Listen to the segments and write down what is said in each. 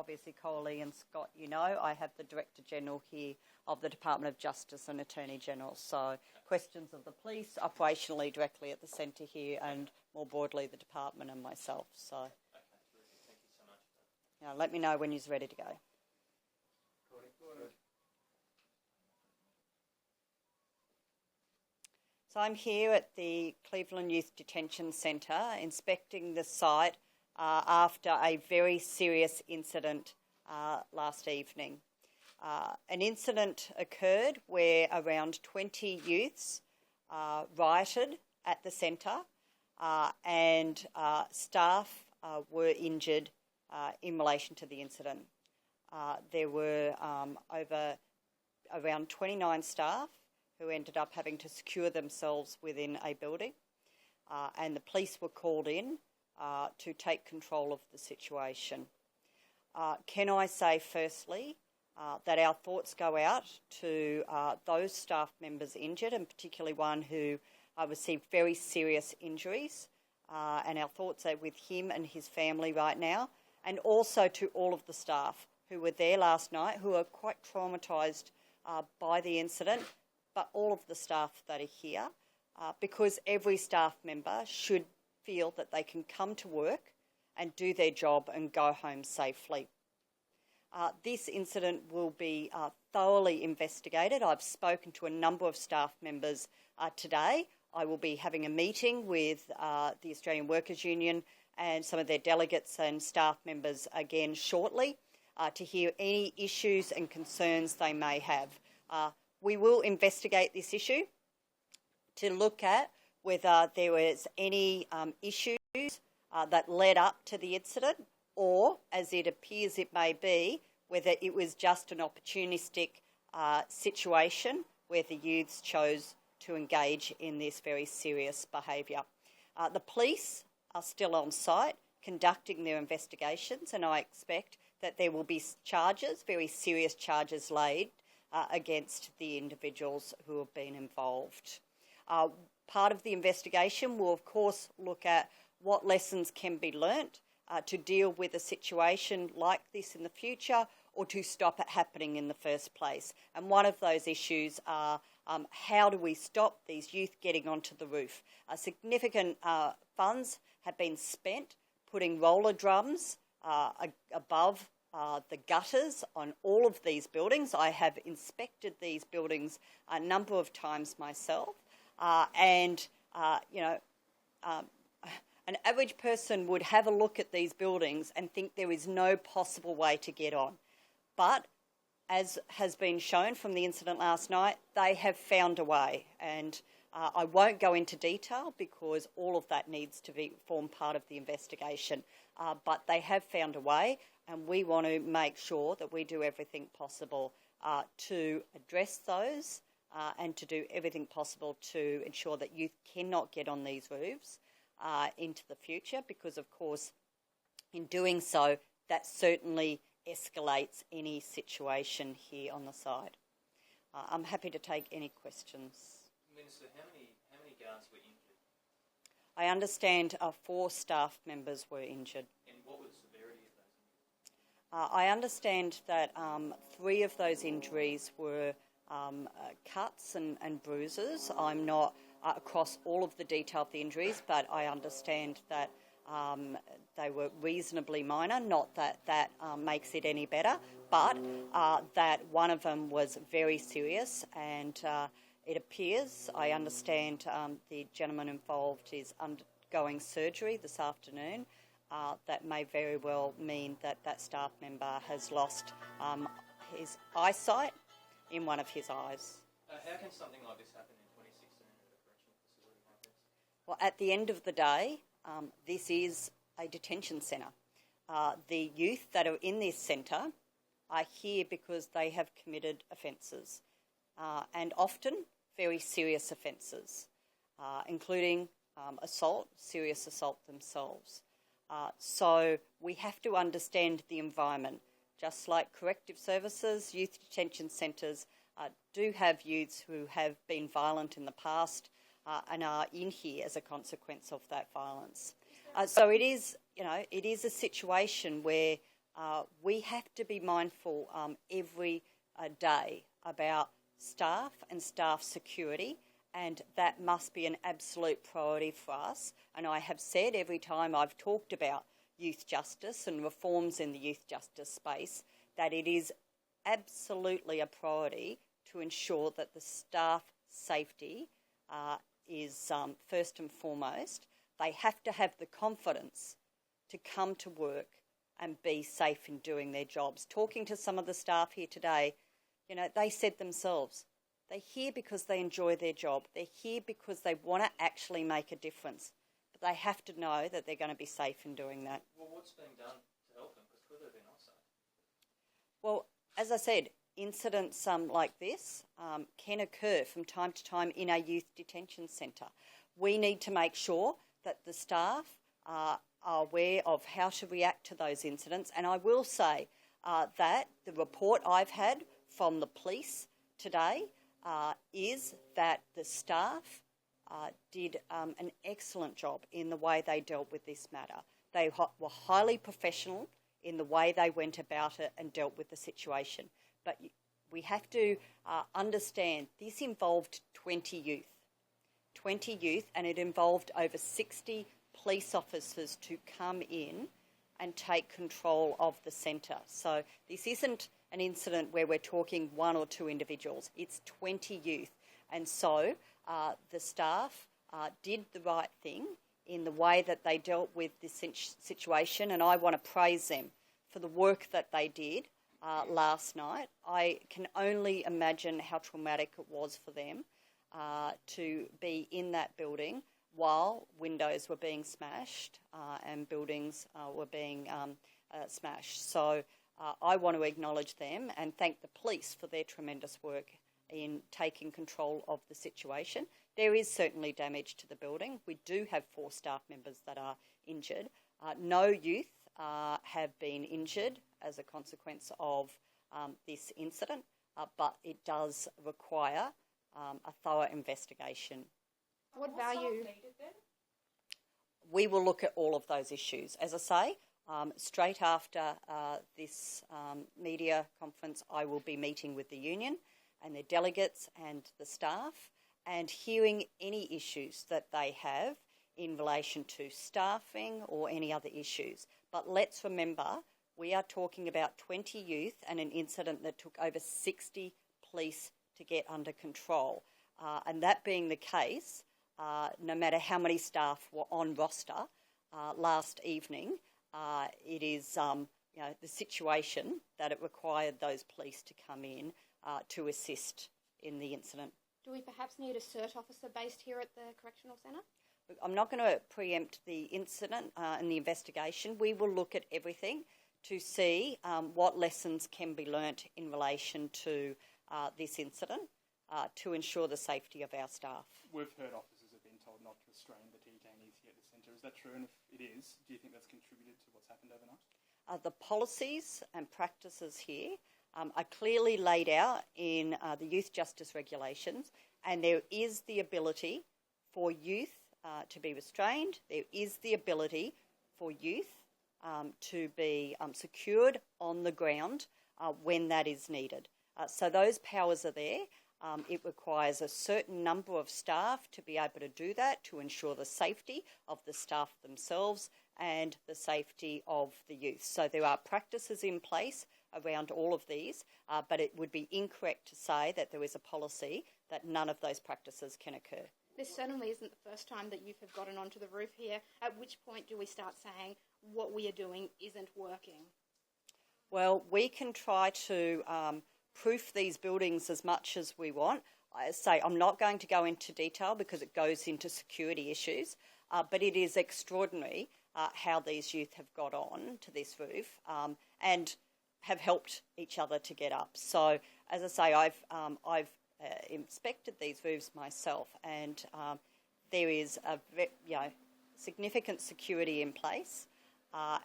obviously Coralie and Scott, I have the Director General here of the Department of Justice and Attorney General. So questions of the police, operationally directly at the centre here, and more broadly the department and myself. So okay, terrific. Thank you so much. let me know when you're ready to go. So I'm here at the Cleveland Youth Detention Centre inspecting the site after a very serious incident last evening. An incident occurred where around 20 youths rioted at the centre and staff were injured in relation to the incident. There were around 29 staff who ended up having to secure themselves within a building, and the police were called in to take control of the situation. Can I say firstly that our thoughts go out to those staff members injured, and particularly one who received very serious injuries, and our thoughts are with him and his family right now, and also to all of the staff who were there last night who are quite traumatised by the incident, but all of the staff that are here, because every staff member should feel that they can come to work and do their job and go home safely. This incident will be thoroughly investigated. I've spoken to a number of staff members today. I will be having a meeting with the Australian Workers Union and some of their delegates and staff members again shortly to hear any issues and concerns they may have. We will investigate this issue to look at whether there was any issues that led up to the incident, or, as it appears it may be, whether it was just an opportunistic situation where the youths chose to engage in this very serious behaviour. The police are still on site conducting their investigations, and I expect that there will be charges, very serious charges laid against the individuals who have been involved. Part of the investigation will, of course, look at what lessons can be learnt to deal with a situation like this in the future, or to stop it happening in the first place. And one of those issues are how do we stop these youth getting onto the roof? Significant funds have been spent putting roller drums above the gutters on all of these buildings. I have inspected these buildings a number of times myself, and an average person would have a look at these buildings and think there is no possible way to get on. But as has been shown from the incident last night, they have found a way, and I won't go into detail because all of that needs to form part of the investigation, but they have found a way, and we want to make sure that we do everything possible to address those and to do everything possible to ensure that youth cannot get on these roofs into the future, because of course in doing so that certainly escalates any situation here on the side. I'm happy to take any questions. Minister, how many guards were injured? I understand 4 staff members were injured. And what was the severity of those injuries? I understand that 3 of those injuries were cuts and bruises. I'm not across all of the detail of the injuries, but I understand that they were reasonably minor, not that makes it any better, but that one of them was very serious, and it appears, I understand the gentleman involved is undergoing surgery this afternoon. That may very well mean that staff member has lost his eyesight in one of his eyes. How can something like this happen in 2016 at a correctional facility like this? Well, at the end of the day, this is a detention centre. The youth that are in this centre are here because they have committed offences, and often very serious offences, including assault, serious assault themselves. So we have to understand the environment. Just like corrective services, youth detention centres do have youths who have been violent in the past and are in here as a consequence of that violence. So it is a situation where we have to be mindful every day about staff and staff security, and that must be an absolute priority for us. And I have said every time I've talked about youth justice and reforms in the youth justice space that it is absolutely a priority to ensure that the staff safety is first and foremost. They have to have the confidence to come to work and be safe in doing their jobs. Talking to some of the staff here today, you know, they said themselves, they're here because they enjoy their job. They're here because they want to actually make a difference. But they have to know that they're going to be safe in doing that. Well, what's being done to help them? Because clearly they're not safe. Well, as I said, incidents like this can occur from time to time in our youth detention centre. We need to make sure that the staff are aware of how to react to those incidents. And I will say that the report I've had from the police today is that the staff did an excellent job in the way they dealt with this matter. They were highly professional in the way they went about it and dealt with the situation. But we have to understand this involved 20 youth, and it involved over 60 police officers to come in and take control of the centre. So this isn't an incident where we're talking one or two individuals, it's 20 youth. And so the staff did the right thing in the way that they dealt with this situation, and I want to praise them for the work that they did last night. I can only imagine how traumatic it was for them to be in that building while windows were being smashed and buildings were being smashed. So I want to acknowledge them and thank the police for their tremendous work in taking control of the situation. There is certainly damage to the building. We do have 4 staff members that are injured. No youth have been injured as a consequence of this incident, but it does require a thorough investigation. What value? We will look at all of those issues. As I say, straight after this media conference, I will be meeting with the union and their delegates and the staff and hearing any issues that they have in relation to staffing or any other issues. But let's remember, we are talking about 20 youth and an incident that took over 60 police to get under control. And that being the case, no matter how many staff were on roster last evening, it is the situation that it required those police to come in to assist in the incident. Do we perhaps need a CERT officer based here at the Correctional Centre? Look, I'm not going to preempt the incident and the investigation. We will look at everything to see what lessons can be learnt in relation to this incident to ensure the safety of our staff. We've heard officers have been told not to restrain the detainees here at the centre. Is that true? And if it is, do you think that's contributed to what's happened overnight? The policies and practices here are clearly laid out in the youth justice regulations, and there is the ability for youth to be restrained. There is the ability for youth to be secured on the ground when that is needed. So those powers are there. It requires a certain number of staff to be able to do that, to ensure the safety of the staff themselves and the safety of the youth. So there are practices in place around all of these, but it would be incorrect to say that there is a policy that none of those practices can occur. This certainly isn't the first time that youth have gotten onto the roof here. At which point do we start saying what we are doing isn't working? Well, we can try to proof these buildings as much as we want. I say I'm not going to go into detail because it goes into security issues, but it is extraordinary how these youth have got on to this roof and have helped each other to get up. So, as I say, I've inspected these roofs myself, and there is a significant security in place,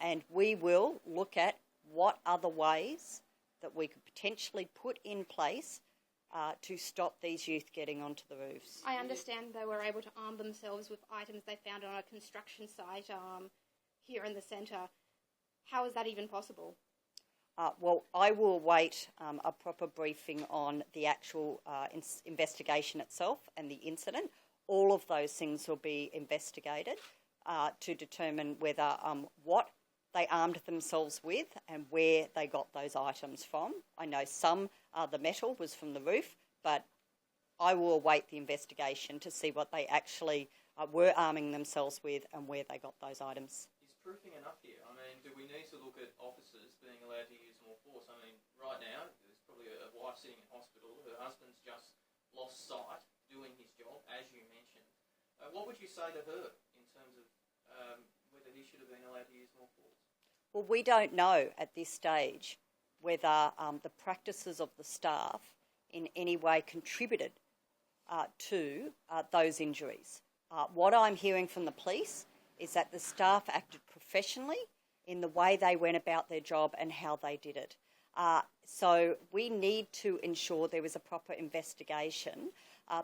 and we will look at what other ways that we could potentially put in place to stop these youth getting onto the roofs. I understand they were able to arm themselves with items they found on a construction site here in the centre. How is that even possible? Well, I will await a proper briefing on the actual investigation itself and the incident. All of those things will be investigated to determine whether what they armed themselves with and where they got those items from. I know some, the metal was from the roof, but I will await the investigation to see what they actually were arming themselves with and where they got those items. Is proofing enough here? I mean, do we need to look at officers being allowed to use more force? I mean, right now, there's probably a wife sitting in hospital. Her husband's just lost sight doing his job, as you mentioned. What would you say to her in terms of whether he should have been allowed to use more force? Well, we don't know at this stage whether the practices of the staff in any way contributed to those injuries. What I'm hearing from the police is that the staff acted professionally in the way they went about their job and how they did it. So we need to ensure there is a proper investigation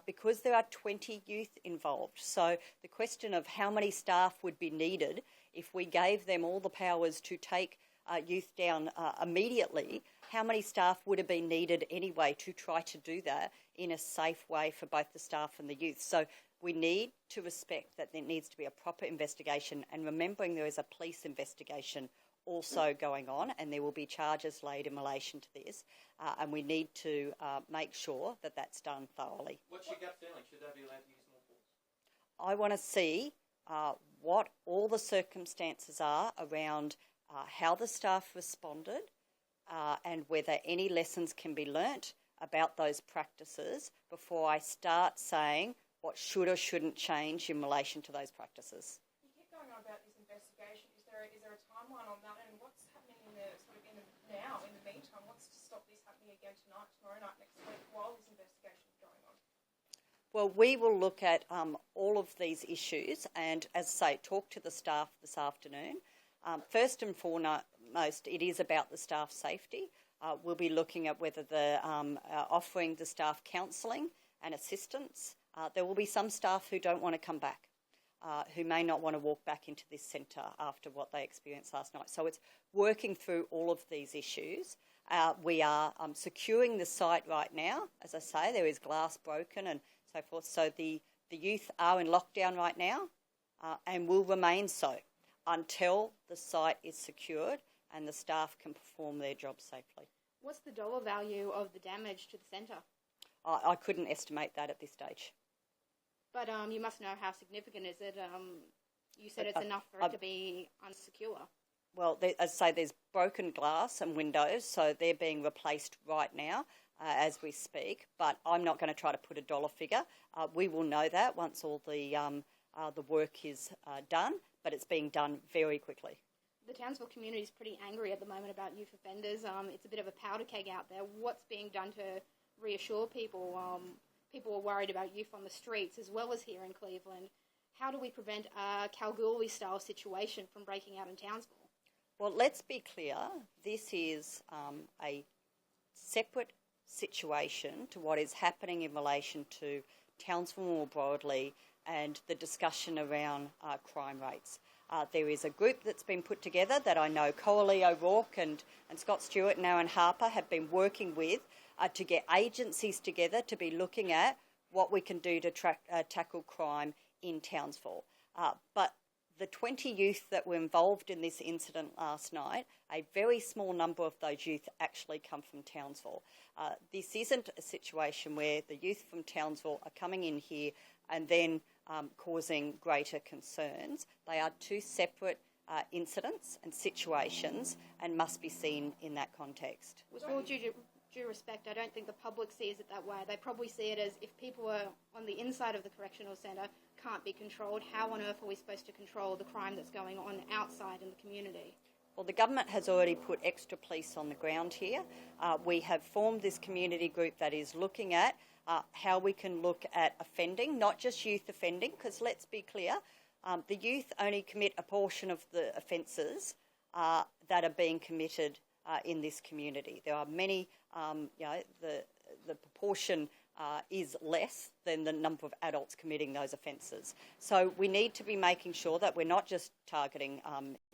because there are 20 youth involved. So the question of how many staff would be needed if we gave them all the powers to take youth down immediately, how many staff would have been needed anyway to try to do that in a safe way for both the staff and the youth? So we need to respect that there needs to be a proper investigation, and remembering there is a police investigation also going on, and there will be charges laid in relation to this, and we need to make sure that that's done thoroughly. What's your gut feeling? Should they be allowed to use more force? I want to see what all the circumstances are around how the staff responded and whether any lessons can be learnt about those practices before I start saying what should or shouldn't change in relation to those practices. You keep going on about this investigation. Is there a timeline on that? And what's happening in the meantime? What's to stop this happening again tonight, tomorrow night, next week, while this investigation is going on? Well, we will look at all of these issues and, as I say, talk to the staff this afternoon. First and foremost, it is about the staff safety. We'll be looking at whether offering the staff counselling and assistance. There will be some staff who don't want to come back, who may not want to walk back into this centre after what they experienced last night. So it's working through all of these issues. We are securing the site right now. As I say, there is glass broken and so forth. So the youth are in lockdown right now and will remain so until the site is secured and the staff can perform their job safely. What's the dollar value of the damage to the centre? I couldn't estimate that at this stage. But you must know how significant is it. You said it's enough for it to be unsecure. Well, as I say, there's broken glass and windows, so they're being replaced right now as we speak. But I'm not going to try to put a dollar figure. We will know that once all the work is done, but it's being done very quickly. The Townsville community is pretty angry at the moment about youth offenders. It's a bit of a powder keg out there. What's being done to reassure people? People are worried about youth on the streets as well as here in Cleveland. How do we prevent a Kalgoorlie-style situation from breaking out in Townsville? Well, let's be clear. This is a separate situation to what is happening in relation to Townsville more broadly and the discussion around crime rates. There is a group that's been put together that I know Coralie O'Rourke and Scott Stewart and Aaron Harper have been working with to get agencies together to be looking at what we can do to tackle crime in Townsville. But the 20 youth that were involved in this incident last night, a very small number of those youth actually come from Townsville. This isn't a situation where the youth from Townsville are coming in here and then causing greater concerns. They are two separate incidents and situations and must be seen in that context. With all due respect, I don't think the public sees it that way. They probably see it as if people are on the inside of the correctional centre can't be controlled, how on earth are we supposed to control the crime that's going on outside in the community? Well, the government has already put extra police on the ground here. We have formed this community group that is looking at how we can look at offending, not just youth offending, because let's be clear, the youth only commit a portion of the offences that are being committed in this community. There are many, the proportion is less than the number of adults committing those offences. So we need to be making sure that we're not just targeting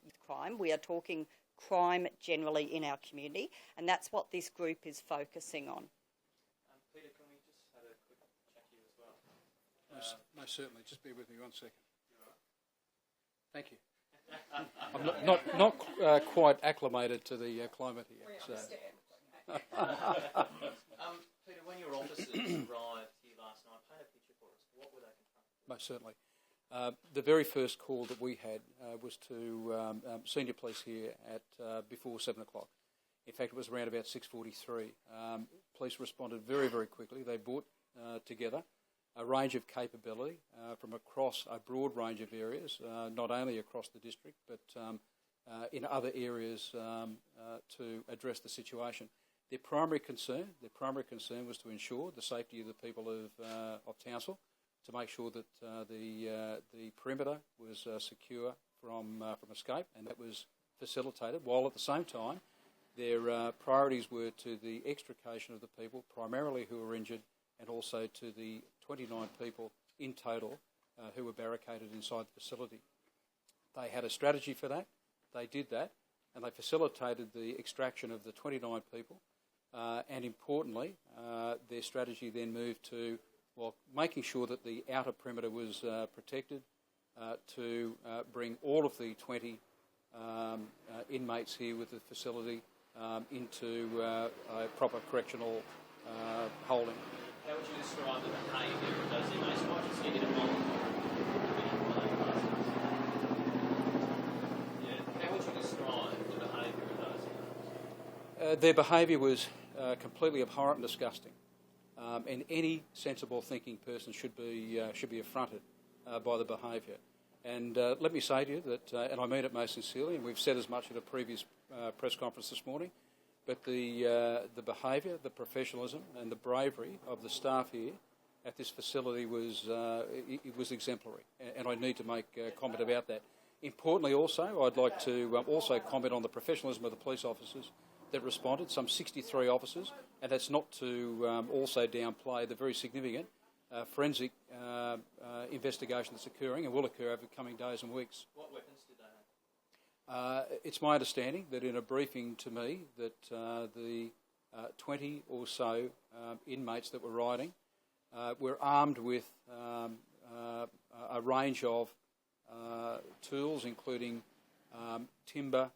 youth crime, we are talking crime generally in our community, and that's what this group is focusing on. Peter, can we just have a quick chat to you as well? Most certainly. Just bear with me 1 second. Thank you. I'm not quite acclimated to the climate here. We So. understand. Peter, when your officers arrived here last night, paint a picture for us. What were they confronted with? Most certainly. The very first call that we had was to senior police here at before 7 o'clock. In fact, it was around about 6:43. Police responded very, very quickly. They brought together a range of capability from across a broad range of areas, not only across the district, but in other areas to address the situation. Their primary concern was to ensure the safety of the people of Townsville, to make sure that the perimeter was secure from escape, and that was facilitated, while at the same time their priorities were to the extrication of the people, primarily who were injured, and also to the 29 people in total who were barricaded inside the facility. They had a strategy for that, they did that, and they facilitated the extraction of the 29 people, and importantly, their strategy then moved to making sure that the outer perimeter was protected, to bring all of the 20 inmates here with the facility into a proper correctional holding. How would you describe the behaviour of those inmates? Might just get you to voluntary. How would you describe the behaviour of those inmates? Their behaviour was completely abhorrent and disgusting. And any sensible thinking person should be affronted by the behaviour. And let me say to you that, and I mean it most sincerely, and we've said as much at a previous press conference this morning, but the behaviour, the professionalism and the bravery of the staff here at this facility was exemplary, and I need to make comment about that. Importantly also, I'd like to also comment on the professionalism of the police officers that responded, some 63 officers, and that's not to also downplay the very significant forensic investigation that's occurring and will occur over the coming days and weeks. What weapons did they have? It's my understanding that in a briefing to me that the 20 or so inmates that were riding were armed with a range of tools, including timber,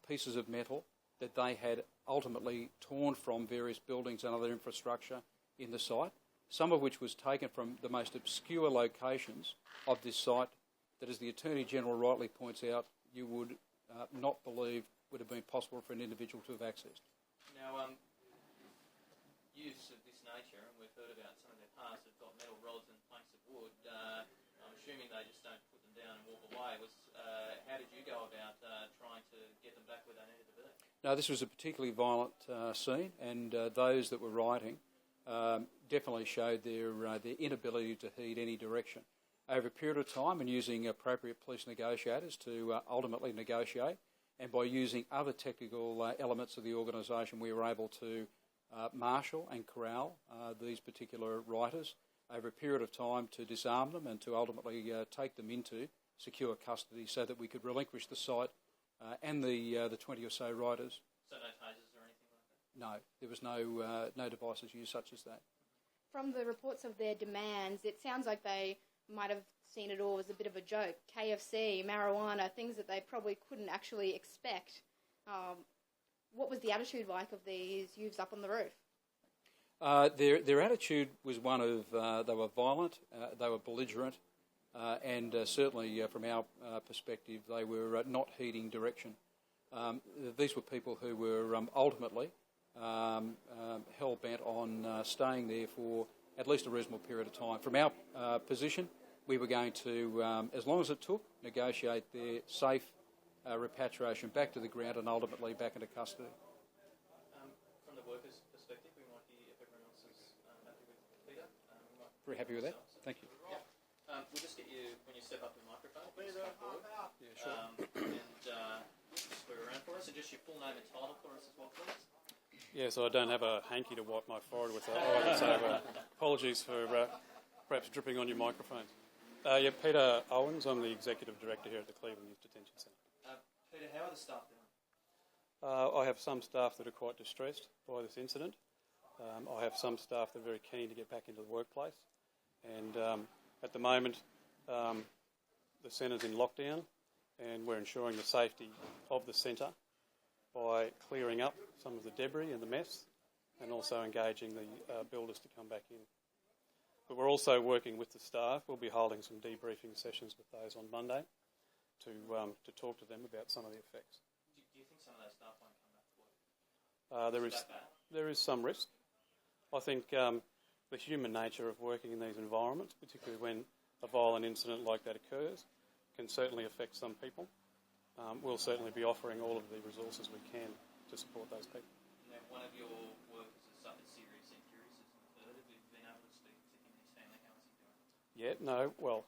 pieces of metal, that they had ultimately torn from various buildings and other infrastructure in the site, some of which was taken from the most obscure locations of this site that, as the Attorney-General rightly points out, you would not believe would have been possible for an individual to have accessed. Now, use of this nature, and we've heard about some of their past, have got metal rods and planks of wood. I'm assuming they just don't put them down and walk away. How did you go about trying to get them back where they needed to be? No, this was a particularly violent scene, and those that were rioting definitely showed their inability to heed any direction. Over a period of time, and using appropriate police negotiators to ultimately negotiate, and by using other technical elements of the organisation, we were able to marshal and corral these particular rioters over a period of time to disarm them and to ultimately take them into secure custody so that we could relinquish the site and the 20 or so rioters. So no tasers or anything like that? No, there was no devices used such as that. From the reports of their demands, it sounds like they might have seen it all as a bit of a joke. KFC, marijuana, things that they probably couldn't actually expect. What was the attitude like of these youths up on the roof? Their attitude was one of they were violent, they were belligerent, and certainly from our perspective, they were not heeding direction. These were people who were ultimately hell-bent on staying there for at least a reasonable period of time. From our position, we were going to, as long as it took, negotiate their safe repatriation back to the ground and ultimately back into custody. From the workers' perspective, we might hear if everyone else is happy with Peter. Very happy with that. Thank you. Yeah. We'll just get you, when you step up to the microphone, please step forward. Yeah, sure. And just square around for us, and just your full name and title for us as well, please. Yeah, so I don't have a hanky to wipe my forehead with. So apologies for perhaps dripping on your microphone. Yeah, Peter Owens. I'm the Executive Director here at the Cleveland Youth Detention Centre. Peter, how are the staff doing? I have some staff that are quite distressed by this incident. I have some staff that are very keen to get back into the workplace. And at the moment, the centre's in lockdown, and we're ensuring the safety of the centre by clearing up some of the debris and the mess, and also engaging the builders to come back in. But we're also working with the staff. We'll be holding some debriefing sessions with those on Monday to talk to them about some of the effects. Do you think some of those staff won't come back to work? There is some risk. I think the human nature of working in these environments, particularly when a violent incident like that occurs, can certainly affect some people. We'll certainly be offering all of the resources we can to support those people. Now, one of your workers has suffered serious injuries, isn't it? Have you been able to speak to him and his family? How is he doing? Yeah, no, well,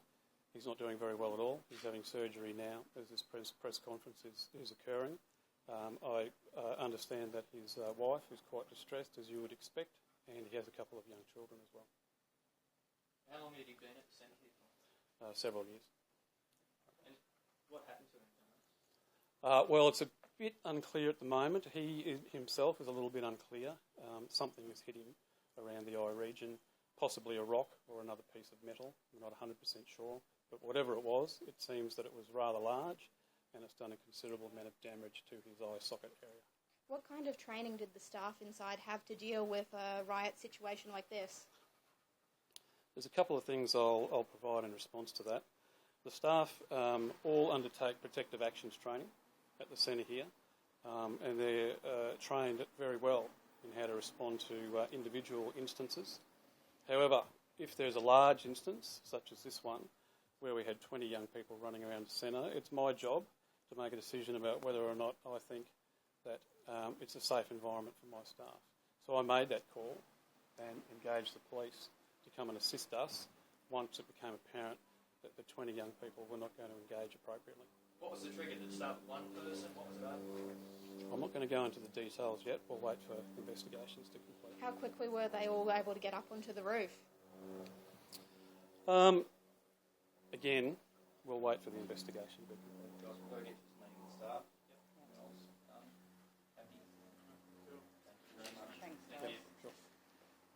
he's not doing very well at all. He's having surgery now as this press conference is occurring. I understand that his wife is quite distressed, as you would expect, and he has a couple of young children as well. How long had he been at the centre here for? Several years. And what happened to him? Well, it's a bit unclear at the moment. He himself is a little bit unclear. Something has hit him around the eye region, possibly a rock or another piece of metal. I'm not 100% sure. But whatever it was, it seems that it was rather large, and it's done a considerable amount of damage to his eye socket area. What kind of training did the staff inside have to deal with a riot situation like this? There's a couple of things I'll provide in response to that. The staff all undertake protective actions training at the centre here, and they're trained very well in how to respond to individual instances. However, if there's a large instance, such as this one, where we had 20 young people running around the centre, it's my job to make a decision about whether or not I think that it's a safe environment for my staff. So I made that call and engaged the police to come and assist us once it became apparent that the 20 young people were not going to engage appropriately. What was the trigger? Did it start with one person? What was it over? I'm not going to go into the details yet. We'll wait for investigations to complete. How quickly were they all able to get up onto the roof? Again, we'll wait for the investigation to be complete. You guys were very interested in meeting the staff.